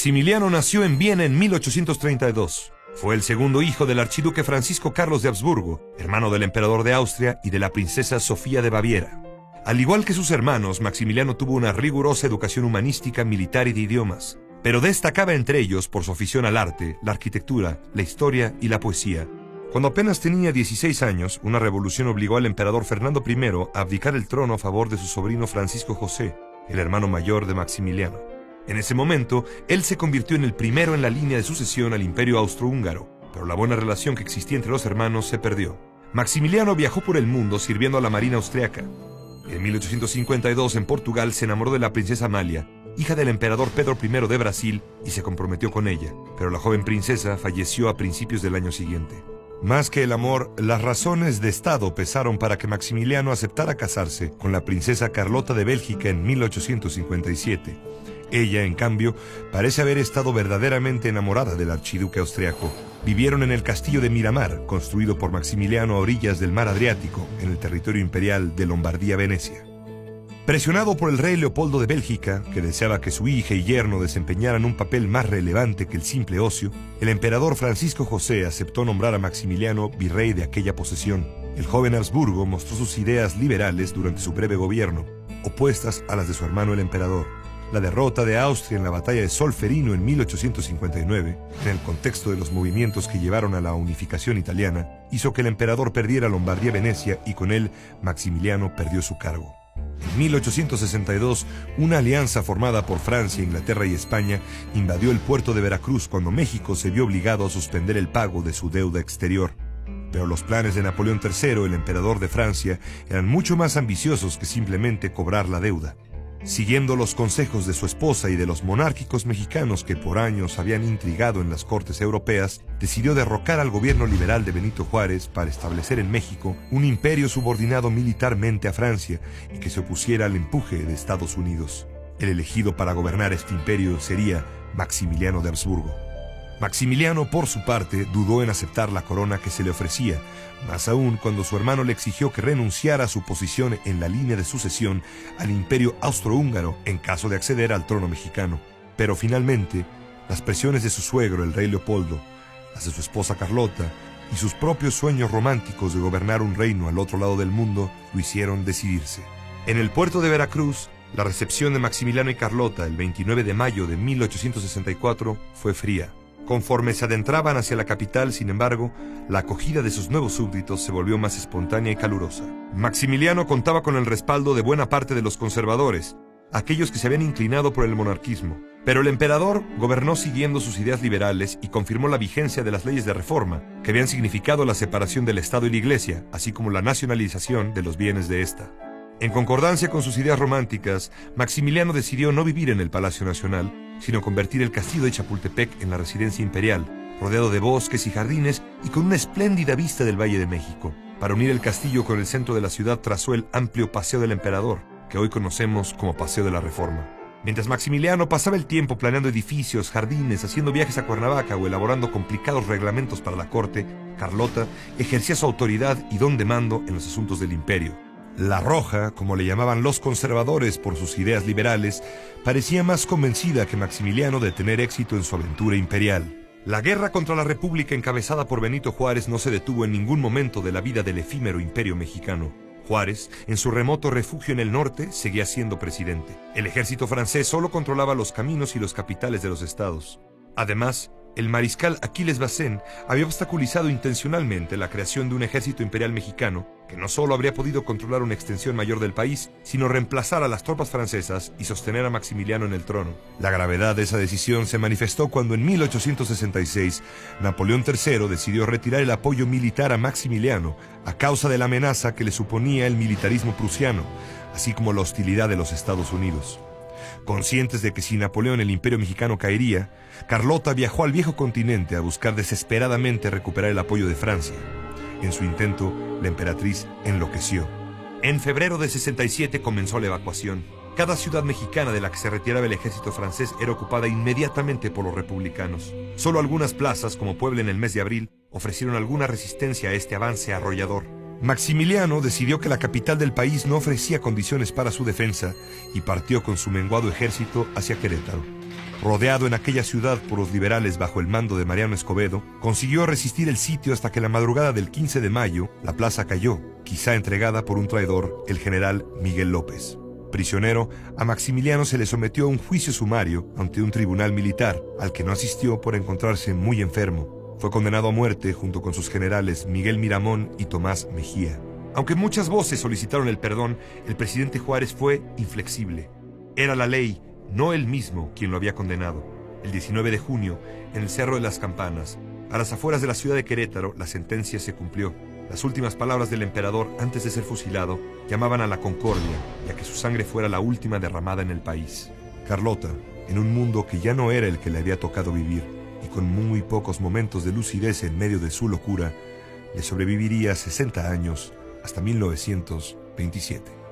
Maximiliano nació en Viena en 1832. Fue el segundo hijo del archiduque Francisco Carlos de Habsburgo, hermano del emperador de Austria y de la princesa Sofía de Baviera. Al igual que sus hermanos, Maximiliano tuvo una rigurosa educación humanística, militar y de idiomas, pero destacaba entre ellos por su afición al arte, la arquitectura, la historia y la poesía. Cuando apenas tenía 16 años, una revolución obligó al emperador Fernando I a abdicar el trono a favor de su sobrino Francisco José, el hermano mayor de Maximiliano. En ese momento, él se convirtió en el primero en la línea de sucesión al Imperio Austrohúngaro, pero la buena relación que existía entre los hermanos se perdió. Maximiliano viajó por el mundo sirviendo a la marina austriaca. En 1852, en Portugal, se enamoró de la princesa Amalia, hija del emperador Pedro I de Brasil, y se comprometió con ella, pero la joven princesa falleció a principios del año siguiente. Más que el amor, las razones de Estado pesaron para que Maximiliano aceptara casarse con la princesa Carlota de Bélgica en 1857. Ella, en cambio, parece haber estado verdaderamente enamorada del archiduque austriaco. Vivieron en el castillo de Miramar, construido por Maximiliano a orillas del mar Adriático, en el territorio imperial de Lombardía-Venecia. Presionado por el rey Leopoldo de Bélgica, que deseaba que su hija y yerno desempeñaran un papel más relevante que el simple ocio, el emperador Francisco José aceptó nombrar a Maximiliano virrey de aquella posesión. El joven Habsburgo mostró sus ideas liberales durante su breve gobierno, opuestas a las de su hermano el emperador. La derrota de Austria en la batalla de Solferino en 1859, en el contexto de los movimientos que llevaron a la unificación italiana, hizo que el emperador perdiera Lombardía-Venecia y con él Maximiliano perdió su cargo. En 1862, una alianza formada por Francia, Inglaterra y España invadió el puerto de Veracruz cuando México se vio obligado a suspender el pago de su deuda exterior. Pero los planes de Napoleón III, el emperador de Francia, eran mucho más ambiciosos que simplemente cobrar la deuda. Siguiendo los consejos de su esposa y de los monárquicos mexicanos que por años habían intrigado en las cortes europeas, decidió derrocar al gobierno liberal de Benito Juárez para establecer en México un imperio subordinado militarmente a Francia y que se opusiera al empuje de Estados Unidos. El elegido para gobernar este imperio sería Maximiliano de Habsburgo. Maximiliano, por su parte, dudó en aceptar la corona que se le ofrecía, más aún cuando su hermano le exigió que renunciara a su posición en la línea de sucesión al Imperio Austrohúngaro en caso de acceder al trono mexicano. Pero finalmente, las presiones de su suegro, el rey Leopoldo, las de su esposa Carlota y sus propios sueños románticos de gobernar un reino al otro lado del mundo lo hicieron decidirse. En el puerto de Veracruz, la recepción de Maximiliano y Carlota el 29 de mayo de 1864 fue fría. Conforme se adentraban hacia la capital, sin embargo, la acogida de sus nuevos súbditos se volvió más espontánea y calurosa. Maximiliano contaba con el respaldo de buena parte de los conservadores, aquellos que se habían inclinado por el monarquismo. Pero el emperador gobernó siguiendo sus ideas liberales y confirmó la vigencia de las leyes de reforma, que habían significado la separación del Estado y la Iglesia, así como la nacionalización de los bienes de ésta. En concordancia con sus ideas románticas, Maximiliano decidió no vivir en el Palacio Nacional, sino convertir el castillo de Chapultepec en la residencia imperial, rodeado de bosques y jardines y con una espléndida vista del Valle de México. Para unir el castillo con el centro de la ciudad trazó el amplio Paseo del Emperador, que hoy conocemos como Paseo de la Reforma. Mientras Maximiliano pasaba el tiempo planeando edificios, jardines, haciendo viajes a Cuernavaca o elaborando complicados reglamentos para la corte, Carlota ejercía su autoridad y don de mando en los asuntos del imperio. La Roja, como le llamaban los conservadores por sus ideas liberales, parecía más convencida que Maximiliano de tener éxito en su aventura imperial. La guerra contra la República encabezada por Benito Juárez no se detuvo en ningún momento de la vida del efímero imperio mexicano. Juárez, en su remoto refugio en el norte, seguía siendo presidente. El ejército francés solo controlaba los caminos y los capitales de los estados. Además, el mariscal Aquiles Bazén había obstaculizado intencionalmente la creación de un ejército imperial mexicano que no solo habría podido controlar una extensión mayor del país, sino reemplazar a las tropas francesas y sostener a Maximiliano en el trono. La gravedad de esa decisión se manifestó cuando en 1866 Napoleón III decidió retirar el apoyo militar a Maximiliano a causa de la amenaza que le suponía el militarismo prusiano, así como la hostilidad de los Estados Unidos. Conscientes de que sin Napoleón el imperio mexicano caería, Carlota viajó al viejo continente a buscar desesperadamente recuperar el apoyo de Francia. En su intento, la emperatriz enloqueció. En febrero de 67 comenzó la evacuación. Cada ciudad mexicana de la que se retiraba el ejército francés era ocupada inmediatamente por los republicanos. Solo algunas plazas, como Puebla en el mes de abril, ofrecieron alguna resistencia a este avance arrollador. Maximiliano decidió que la capital del país no ofrecía condiciones para su defensa y partió con su menguado ejército hacia Querétaro. Rodeado en aquella ciudad por los liberales bajo el mando de Mariano Escobedo, consiguió resistir el sitio hasta que la madrugada del 15 de mayo la plaza cayó, quizá entregada por un traidor, el general Miguel López. Prisionero, a Maximiliano se le sometió a un juicio sumario ante un tribunal militar, al que no asistió por encontrarse muy enfermo. Fue condenado a muerte junto con sus generales Miguel Miramón y Tomás Mejía. Aunque muchas voces solicitaron el perdón, el presidente Juárez fue inflexible. Era la ley, no él mismo, quien lo había condenado. El 19 de junio, en el Cerro de las Campanas, a las afueras de la ciudad de Querétaro, la sentencia se cumplió. Las últimas palabras del emperador antes de ser fusilado llamaban a la concordia y a que su sangre fuera la última derramada en el país. Carlota, en un mundo que ya no era el que le había tocado vivir y con muy pocos momentos de lucidez en medio de su locura, le sobreviviría 60 años hasta 1927.